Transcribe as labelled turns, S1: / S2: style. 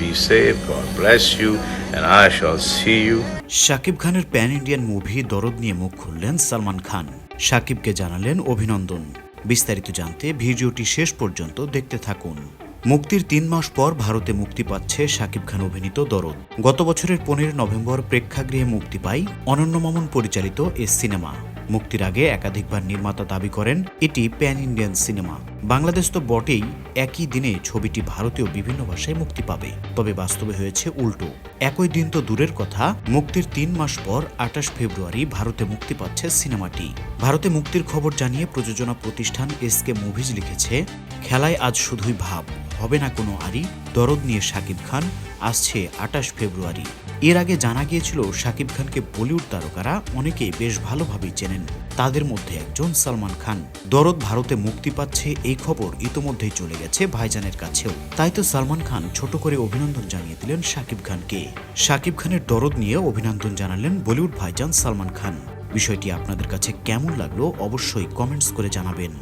S1: be safe, God bless you, and I shall see you.
S2: Shakib খানের pan Indian movie দরদ নিয়ে মুখ খুললেন সালমান খান। শাকিবকে জানালেন অভিনন্দন। বিস্তারিত জানতে ভিডিওটি শেষ পর্যন্ত দেখতে থাকুন। মুক্তির ৩ মাস পর ভারতে মুক্তি পাচ্ছে শাকিব খান অভিনীত দরদ। গত বছরের ১৫ নভেম্বর প্রেক্ষাগৃহে মুক্তি পায় অনন্য মামুন পরিচালিত এ সিনেমা। মুক্তির আগে একাধিকবার নির্মাতা দাবি করেন এটি প্যান ইন্ডিয়ান সিনেমা। বাংলাদেশ তো বটেই, একই দিনে ছবিটি ভারতীয় বিভিন্ন ভাষায় মুক্তি পাবে। তবে বাস্তবে হয়েছে উল্টো। একই দিন তো দূরের কথা, মুক্তির ৩ মাস পর ২৮ ফেব্রুয়ারি ভারতে মুক্তি পাচ্ছে সিনেমাটি। ভারতে মুক্তির খবর জানিয়ে প্রযোজনা প্রতিষ্ঠান এসকে মুভিজ লিখেছে, খেলায় আজ শুধুই ভাব, হবে না কোনো আড়ি, দরদ নিয়ে শাকিব খান আসছে ২৮ ফেব্রুয়ারি। এর আগে জানা গিয়েছিল শাকিব খানকে বলিউড তারকারা অনেকেই বেশ ভালোভাবেই চেনেন। তাদের মধ্যে একজন সালমান খান। দরদ ভারতে মুক্তি পাচ্ছে এই খবর ইতোমধ্যেই চলে গেছে ভাইজানের কাছেও। তাই তো সালমান খান ছোট করে অভিনন্দন জানিয়ে দিলেন শাকিব খানকে। শাকিব খানের দরদ নিয়ে অভিনন্দন জানালেন বলিউড ভাইজান সালমান খান। বিষয়টি আপনাদের কাছে কেমন লাগলো অবশ্যই কমেন্টস করে জানাবেন।